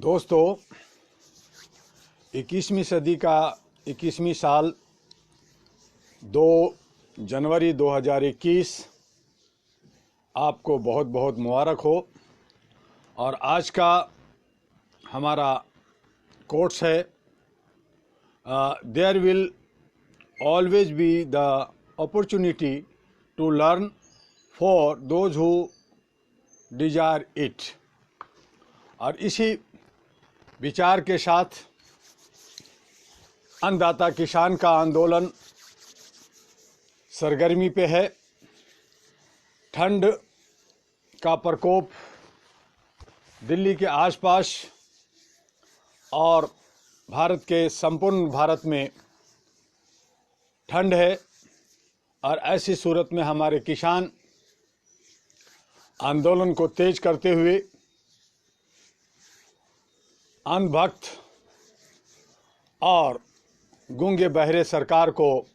दोस्तों, 21वीं सदी का 21वीं साल 2 जनवरी 2021 आपको बहुत बहुत मुबारक हो। और आज का हमारा कोट्स है, there will always be the opportunity to learn for those who desire it. और इसी विचार के साथ अन्नदाता किसान का आंदोलन सरगर्मी पे है। ठंड का प्रकोप दिल्ली के आसपास और भारत के संपूर्ण भारत में ठंड है, और ऐसी सूरत में हमारे किसान आंदोलन को तेज करते हुए अंधभक्त और गूंगे बहरे सरकार को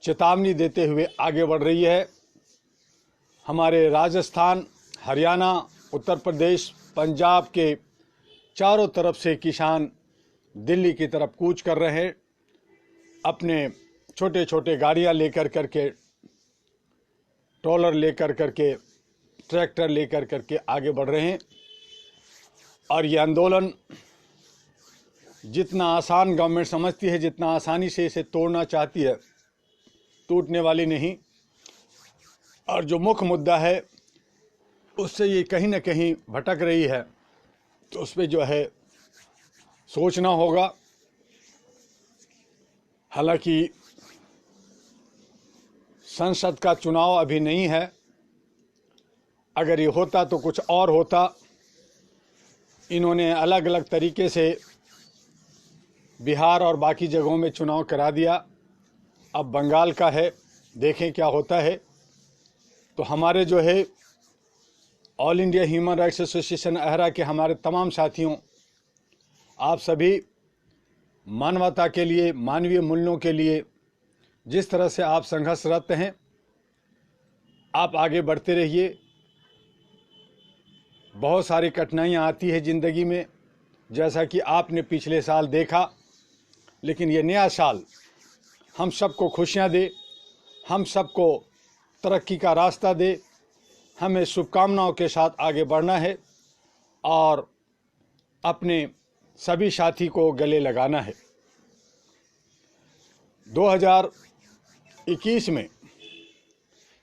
चेतावनी देते हुए आगे बढ़ रही है। हमारे राजस्थान, हरियाणा, उत्तर प्रदेश, पंजाब के चारों तरफ से किसान दिल्ली की तरफ कूच कर रहे हैं, अपने छोटे छोटे गाड़ियां लेकर करके, ट्रॉलर लेकर करके, ट्रैक्टर लेकर करके आगे बढ़ रहे हैं। और ये आंदोलन जितना आसान गवर्नमेंट समझती है, जितना आसानी से इसे तोड़ना चाहती है, टूटने वाली नहीं। और जो मुख्य मुद्दा है उससे ये कहीं ना कहीं भटक रही है, तो उस पर जो है सोचना होगा। हालांकि संसद का चुनाव अभी नहीं है, अगर ये होता तो कुछ और होता। इन्होंने अलग अलग तरीके से बिहार और बाकी जगहों में चुनाव करा दिया, अब बंगाल का है, देखें क्या होता है। तो हमारे जो है all India human rights association AHRA के हमारे तमाम साथियों, आप सभी मानवता के लिए, मानवीय मूल्यों के लिए जिस तरह से आप संघर्षरत हैं, आप आगे बढ़ते रहिए। बहुत सारी कठिनाइयाँ आती है ज़िंदगी में, जैसा कि आपने पिछले साल देखा, लेकिन ये नया साल हम सबको खुशियाँ दे, हम सबको तरक्की का रास्ता दे। हमें शुभकामनाओं के साथ आगे बढ़ना है और अपने सभी साथी को गले लगाना है। 2021 में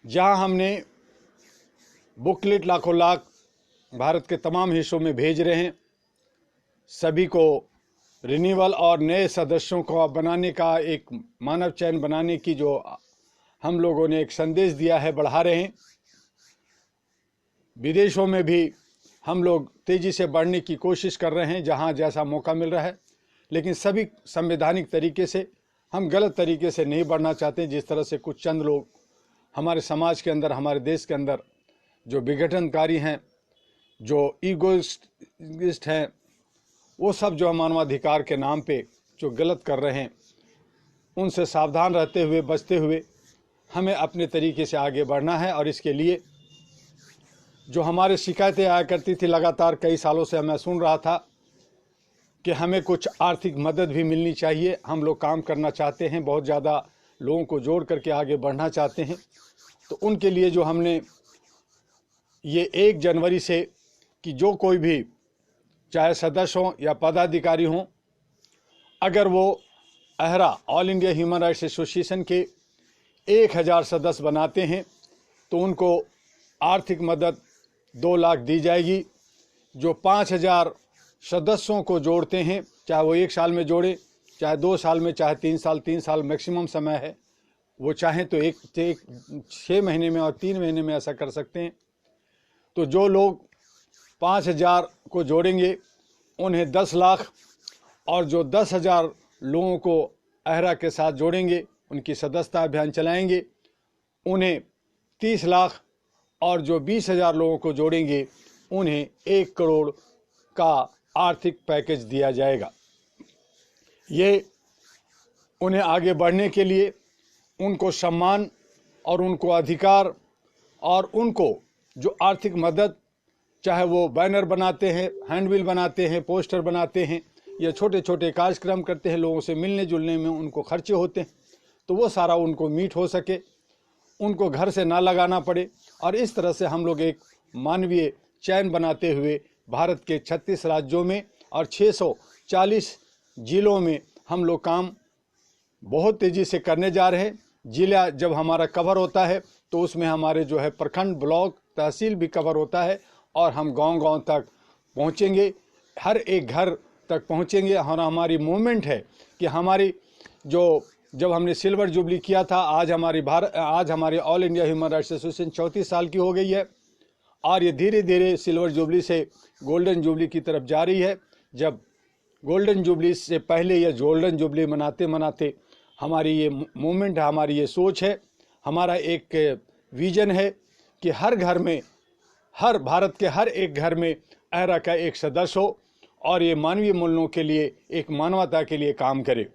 जहां हमने बुकलेट लाखों लाख भारत के तमाम हिस्सों में भेज रहे हैं, सभी को रिन्यूअल और नए सदस्यों को बनाने का, एक मानव चयन बनाने की जो हम लोगों ने एक संदेश दिया है, बढ़ा रहे हैं। विदेशों में भी हम लोग तेज़ी से बढ़ने की कोशिश कर रहे हैं, जहां जैसा मौका मिल रहा है। लेकिन सभी संवैधानिक तरीके से, हम गलत तरीके से नहीं बढ़ना चाहते। जिस तरह से कुछ चंद लोग हमारे समाज के अंदर, हमारे देश के अंदर जो विघटनकारी हैं, जो ईगोइस्ट हैं, वो सब जो मानवाधिकार के नाम पे जो गलत कर रहे हैं, उनसे सावधान रहते हुए, बचते हुए हमें अपने तरीके से आगे बढ़ना है। और इसके लिए जो हमारे शिकायतें आया करती थी लगातार, कई सालों से मैं सुन रहा था कि हमें कुछ आर्थिक मदद भी मिलनी चाहिए। हम लोग काम करना चाहते हैं, बहुत ज़्यादा लोगों को जोड़ करके आगे बढ़ना चाहते हैं। तो उनके लिए जो हमने ये 1 जनवरी से कि जो कोई भी, चाहे सदस्य हों या पदाधिकारी हों, अगर वो AHRA all India human rights association के 1000 सदस्य बनाते हैं तो उनको आर्थिक मदद 2 लाख दी जाएगी। जो 5000 सदस्यों को जोड़ते हैं, चाहे वो 1 साल में जोड़े, चाहे 2 साल में, चाहे 3 साल, 3 साल मैक्सिमम समय है, वो चाहें तो 6 महीने में और 3 महीने में ऐसा कर सकते हैं। तो जो लोग 5000 को जोड़ेंगे उन्हें 10 लाख, और जो 10,000 लोगों को अहरा के साथ जोड़ेंगे, उनकी सदस्यता अभियान चलाएंगे, उन्हें 30 लाख, और जो 20,000 लोगों को जोड़ेंगे उन्हें 1 करोड़ का आर्थिक पैकेज दिया जाएगा। ये उन्हें आगे बढ़ने के लिए, उनको सम्मान और उनको अधिकार और उनको जो आर्थिक मदद चाहे वो बैनर बनाते हैं, हैंडबिल बनाते हैं, पोस्टर बनाते हैं या छोटे छोटे कार्यक्रम करते हैं, लोगों से मिलने जुलने में उनको खर्चे होते हैं, तो वो सारा उनको मीट हो सके, उनको घर से ना लगाना पड़े। और इस तरह से हम लोग एक मानवीय चैन बनाते हुए भारत के 36 राज्यों में और 640 जिलों में हम लोग काम बहुत तेज़ी से करने जा रहे हैं। जिला जब हमारा कवर होता है तो उसमें हमारे जो है प्रखंड, ब्लॉक, तहसील भी कवर होता है और हम गांव-गांव तक पहुंचेंगे, हर एक घर तक पहुंचेंगे। और हमारी मूवमेंट है कि हमारी जब हमने सिल्वर जुबली किया था, आज हमारी all India human rights association 34 साल की हो गई है और ये धीरे धीरे सिल्वर जुबली से गोल्डन जुबली की तरफ जा रही है। जब गोल्डन जुबली से पहले या गोल्डन जुबली मनाते मनाते हमारी ये मूवमेंट है, हमारी ये सोच है, हमारा एक विजन है कि हर घर में, हर भारत के हर एक घर में एहरा का एक सदस्य हो और ये मानवीय मूल्यों के लिए, एक मानवता के लिए काम करे।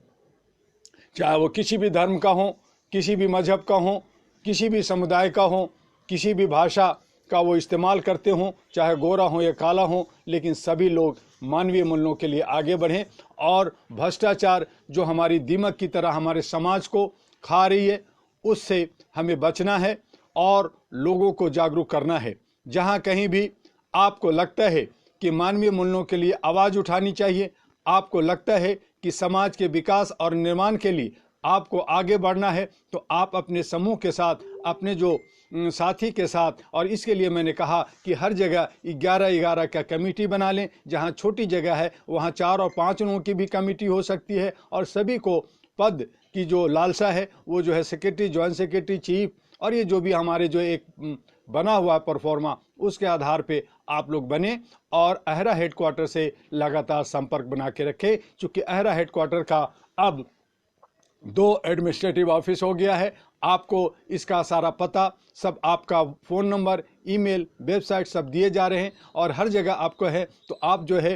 चाहे वो किसी भी धर्म का हो, किसी भी मजहब का हो, किसी भी समुदाय का हो, किसी भी भाषा का वो इस्तेमाल करते हों, चाहे गोरा हो या काला हो, लेकिन सभी लोग मानवीय मूल्यों के लिए आगे बढ़ें। और भ्रष्टाचार जो हमारी दीमक की तरह हमारे समाज को खा रही है, उससे हमें बचना है और लोगों को जागरूक करना है। जहाँ कहीं भी आपको लगता है कि मानवीय मूल्यों के लिए आवाज़ उठानी चाहिए, आपको लगता है कि समाज के विकास और निर्माण के लिए आपको आगे बढ़ना है, तो आप अपने समूह के साथ, अपने जो साथी के साथ, और इसके लिए मैंने कहा कि हर जगह 11-11 का कमेटी बना लें। जहां छोटी जगह है वहां 4 और 5 लोगों की भी कमेटी हो सकती है और सभी को पद की जो लालसा है वो जो है सेक्रेटरी, जॉइंट सेक्रेटरी, चीफ और ये जो भी हमारे जो एक बना हुआ परफॉर्मा, उसके आधार पे आप लोग बने और अहरा हेडक्वार्टर से लगातार संपर्क बना के रखें। चूँकि अहरा हेडक्वार्टर का अब 2 एडमिनिस्ट्रेटिव ऑफिस हो गया है। आपको इसका सारा पता सब, आपका फ़ोन नंबर, ईमेल, वेबसाइट सब दिए जा रहे हैं और हर जगह आपको है। तो आप जो है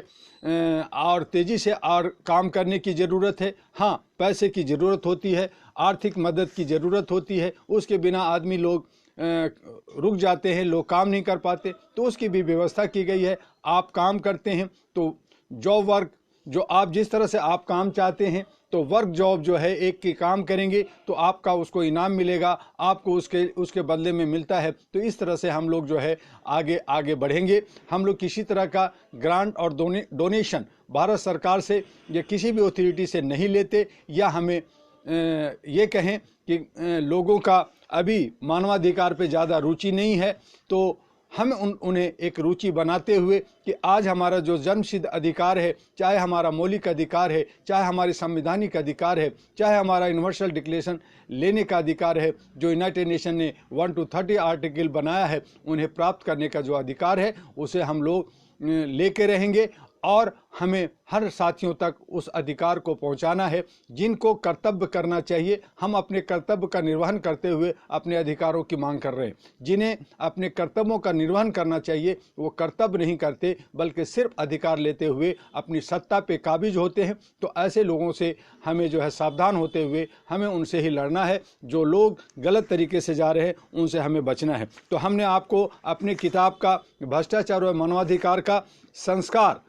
और तेज़ी से और काम करने की ज़रूरत है। हाँ, पैसे की ज़रूरत होती है, आर्थिक मदद की ज़रूरत होती है, उसके बिना आदमी लोग रुक जाते हैं, लोग काम नहीं कर पाते, तो उसकी भी व्यवस्था की गई है। आप काम करते हैं तो जॉब वर्क जो आप जिस तरह से आप काम चाहते हैं, तो वर्क जॉब जो है एक की काम करेंगे तो आपका उसको इनाम मिलेगा, आपको उसके बदले में मिलता है। तो इस तरह से हम लोग जो है आगे बढ़ेंगे। हम लोग किसी तरह का ग्रांट और डोनेशन भारत सरकार से या किसी भी अथॉरिटी से नहीं लेते, या हमें ये कहें कि लोगों का अभी मानवाधिकार पे ज़्यादा रुचि नहीं है, तो हम उन्हें एक रुचि बनाते हुए कि आज हमारा जो जन्मसिद्ध अधिकार है, चाहे हमारा मौलिक अधिकार है, चाहे हमारी संवैधानिक अधिकार है, चाहे हमारा यूनिवर्सल डिक्लेरेशन लेने का अधिकार है, जो यूनाइटेड नेशन ने 1 to 30 आर्टिकल बनाया है, उन्हें प्राप्त करने का जो अधिकार है उसे हम लोग लेके रहेंगे और हमें हर साथियों तक उस अधिकार को पहुंचाना है। जिनको कर्तव्य करना चाहिए, हम अपने कर्तव्य का निर्वहन करते हुए अपने अधिकारों की मांग कर रहे हैं। जिन्हें अपने कर्तव्यों का निर्वहन करना चाहिए वो कर्तव्य नहीं करते, बल्कि सिर्फ अधिकार लेते हुए अपनी सत्ता पे काबिज होते हैं। तो ऐसे लोगों से हमें जो है सावधान होते हुए हमें उनसे ही लड़ना है। जो लोग गलत तरीके से जा रहे हैं उनसे हमें बचना है। तो हमने आपको अपनी किताब का भ्रष्टाचार और मानवाधिकार का संस्कार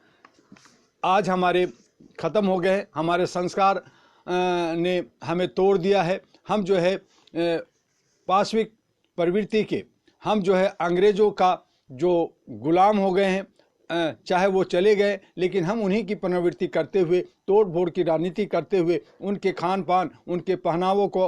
आज हमारे ख़त्म हो गए। हमारे संस्कार ने हमें तोड़ दिया है। हम जो है पाशविक प्रवृत्ति के, हम जो है अंग्रेज़ों का जो गुलाम हो गए हैं, चाहे वो चले गए, लेकिन हम उन्हीं की पुनरावृत्ति करते हुए, तोड़ फोड़ की राजनीति करते हुए, उनके खान पान, उनके पहनावों को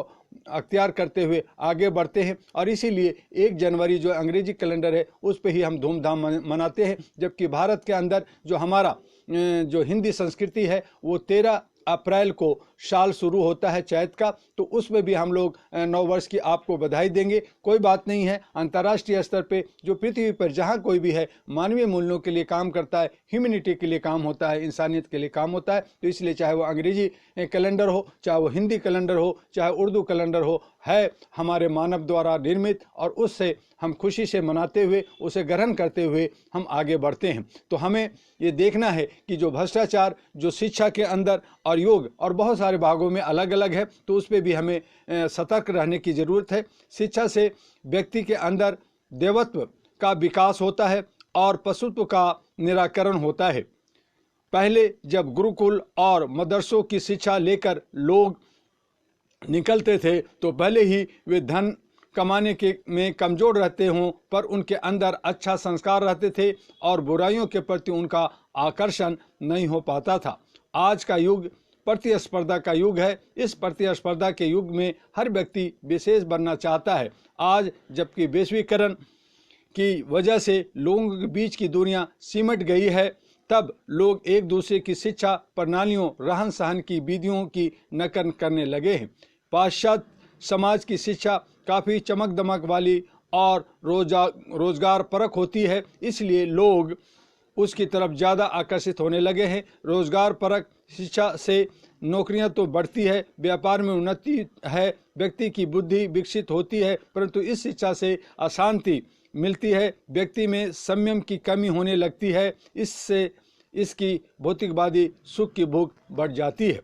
अख्तियार करते हुए आगे बढ़ते हैं। और इसीलिए 1 जनवरी जो अंग्रेजी कैलेंडर है उस पे ही हम धूमधाम मनाते हैं। जबकि भारत के अंदर जो हमारा जो हिंदी संस्कृति है वो 13 अप्रैल को साल शुरू होता है चैत का, तो उसमें भी हम लोग नव वर्ष की आपको बधाई देंगे। कोई बात नहीं है, अंतर्राष्ट्रीय स्तर पे जो पृथ्वी पर जहाँ कोई भी है मानवीय मूल्यों के लिए काम करता है, ह्यूमैनिटी के लिए काम होता है, इंसानियत के लिए काम होता है। तो इसलिए चाहे वो अंग्रेजी कैलेंडर हो, चाहे वो हिंदी कैलेंडर हो, चाहे उर्दू कैलेंडर हो, है हमारे मानव द्वारा निर्मित और उससे हम खुशी से मनाते हुए, उसे ग्रहण करते हुए हम आगे बढ़ते हैं। तो हमें ये देखना है कि जो भ्रष्टाचार जो शिक्षा के अंदर और योग और बहुत सारे भागों में अलग अलग है, तो उस पर भी हमें सतर्क रहने की ज़रूरत है। शिक्षा से व्यक्ति के अंदर देवत्व का विकास होता है और पशुत्व का निराकरण होता है। पहले जब गुरुकुल और मदरसों की शिक्षा लेकर लोग निकलते थे तो भले ही वे धन कमाने के में कमज़ोर रहते हों, पर उनके अंदर अच्छा संस्कार रहते थे और बुराइयों के प्रति उनका आकर्षण नहीं हो पाता था। आज का युग प्रतिस्पर्धा का युग है। इस प्रतिस्पर्धा के युग में हर व्यक्ति विशेष बनना चाहता है। आज जबकि वैश्वीकरण की वजह से लोगों के बीच की दूरियां सिमट गई है, तब लोग एक दूसरे की शिक्षा प्रणालियों, रहन सहन की विधियों की नकल करने लगे हैं। पाश्चात्य समाज की शिक्षा काफ़ी चमक दमक वाली और रोजगार परक होती है, इसलिए लोग उसकी तरफ ज़्यादा आकर्षित होने लगे हैं। रोजगार परक शिक्षा से नौकरियां तो बढ़ती है, व्यापार में उन्नति है, व्यक्ति की बुद्धि विकसित होती है, परंतु इस शिक्षा से अशांति मिलती है, व्यक्ति में संयम की कमी होने लगती है। इससे इसकी भौतिकवादी सुख की भूख बढ़ जाती है।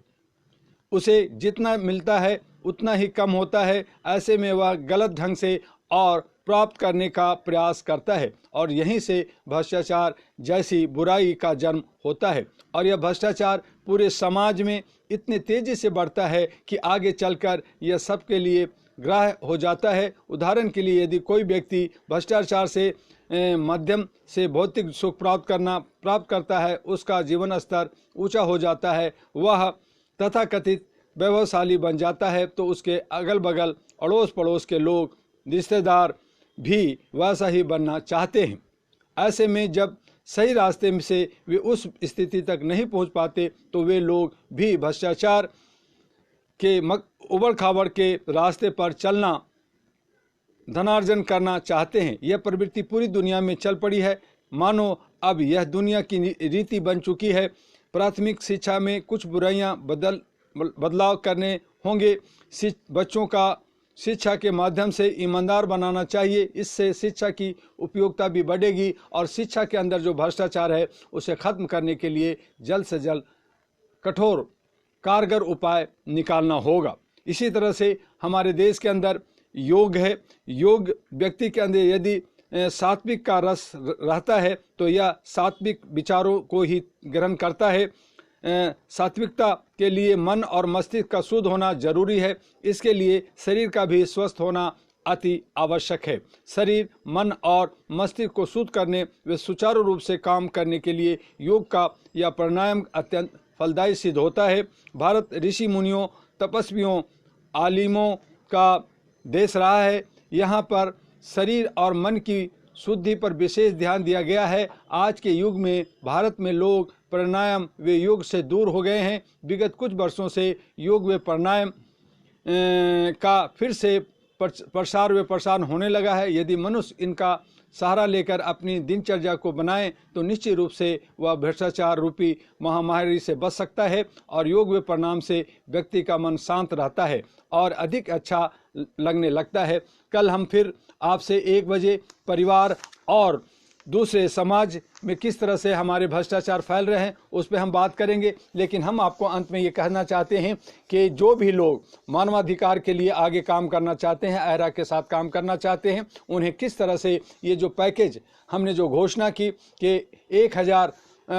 उसे जितना मिलता है उतना ही कम होता है। ऐसे में वह गलत ढंग से और प्राप्त करने का प्रयास करता है और यहीं से भ्रष्टाचार जैसी बुराई का जन्म होता है। और यह भ्रष्टाचार पूरे समाज में इतने तेजी से बढ़ता है कि आगे चलकर यह सबके लिए ग्राह्य हो जाता है। उदाहरण के लिए, यदि कोई व्यक्ति भ्रष्टाचार से माध्यम से भौतिक सुख प्राप्त करता है, उसका जीवन स्तर ऊंचा हो जाता है, वह तथाकथित वैभवशाली बन जाता है, तो उसके अगल बगल अड़ोस पड़ोस के लोग, रिश्तेदार भी वैसा ही बनना चाहते हैं। ऐसे में जब सही रास्ते से वे उस स्थिति तक नहीं पहुंच पाते तो वे लोग भी भ्रष्टाचार के उबड़ खाबड़ के रास्ते पर चलना, धनार्जन करना चाहते हैं। यह प्रवृत्ति पूरी दुनिया में चल पड़ी है, मानो अब यह दुनिया की रीति बन चुकी है। प्राथमिक शिक्षा में कुछ बुराइयां बदलाव करने होंगे। बच्चों का शिक्षा के माध्यम से ईमानदार बनाना चाहिए, इससे शिक्षा की उपयोगिता भी बढ़ेगी और शिक्षा के अंदर जो भ्रष्टाचार है उसे खत्म करने के लिए जल्द से जल्द कठोर कारगर उपाय निकालना होगा। इसी तरह से हमारे देश के अंदर योग है। योग व्यक्ति के अंदर यदि सात्विक का रस रहता है तो यह सात्विक विचारों को ही ग्रहण करता है। सात्विकता के लिए मन और मस्तिष्क का शुद्ध होना जरूरी है। इसके लिए शरीर का भी स्वस्थ होना अति आवश्यक है। शरीर, मन और मस्तिष्क को शुद्ध करने व सुचारू रूप से काम करने के लिए योग का यह प्राणायाम अत्यंत फलदायी सिद्ध होता है। भारत ऋषि मुनियों, तपस्वियों, आलिमों का देश रहा है। यहाँ पर शरीर और मन की शुद्धि पर विशेष ध्यान दिया गया है। आज के युग में भारत में लोग प्राणायाम व योग से दूर हो गए हैं। विगत कुछ वर्षों से योग व प्राणायाम का फिर से प्रसार व प्रसार होने लगा है। यदि मनुष्य इनका सहारा लेकर अपनी दिनचर्या को बनाए तो निश्चित रूप से वह भ्रष्टाचार रूपी महामारी से बच सकता है और योग व प्राणायाम से व्यक्ति का मन शांत रहता है और अधिक अच्छा लगने लगता है। कल हम फिर आपसे 1 बजे परिवार और दूसरे समाज में किस तरह से हमारे भ्रष्टाचार फैल रहे हैं उस पर हम बात करेंगे। लेकिन हम आपको अंत में ये कहना चाहते हैं कि जो भी लोग मानवाधिकार के लिए आगे काम करना चाहते हैं, अहरा के साथ काम करना चाहते हैं, उन्हें किस तरह से ये जो पैकेज हमने जो घोषणा की कि 1000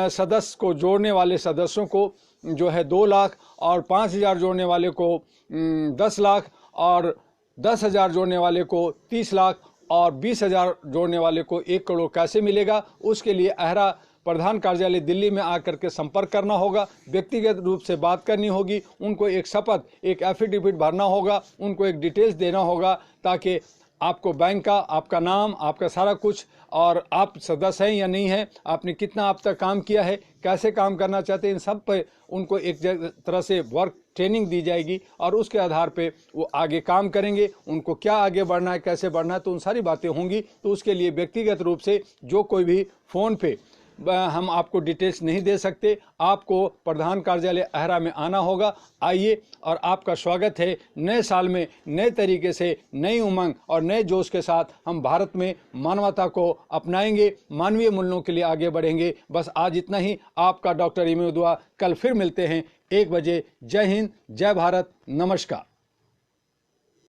सदस्य को जोड़ने वाले सदस्यों को जो है 2 लाख और 5000 जोड़ने वाले को 10 लाख और 10,000 जोड़ने वाले को 30 लाख और 20,000 जोड़ने वाले को 1 करोड़ कैसे मिलेगा, उसके लिए अहरा प्रधान कार्यालय दिल्ली में आकर के संपर्क करना होगा, व्यक्तिगत रूप से बात करनी होगी, उनको एक शपथ, एक एफिडेविट भरना होगा, उनको एक डिटेल्स देना होगा ताकि आपको बैंक का, आपका नाम, आपका सारा कुछ और आप सदस्य हैं या नहीं है, आपने कितना अब तक काम किया है, कैसे काम करना चाहते हैं, इन सब पे उनको एक तरह से वर्क ट्रेनिंग दी जाएगी और उसके आधार पे वो आगे काम करेंगे। उनको क्या आगे बढ़ना है, कैसे बढ़ना है, तो उन सारी बातें होंगी। तो उसके लिए व्यक्तिगत रूप से जो कोई भी फ़ोन पे हम आपको डिटेल्स नहीं दे सकते, आपको प्रधान कार्यालय अहरा में आना होगा। आइए और आपका स्वागत है। नए साल में नए तरीके से, नई उमंग और नए जोश के साथ हम भारत में मानवता को अपनाएंगे, मानवीय मूल्यों के लिए आगे बढ़ेंगे। बस आज इतना ही। आपका डॉक्टर इमोदुआ। कल फिर मिलते हैं 1 बजे। जय हिंद, जय भारत, नमस्कार।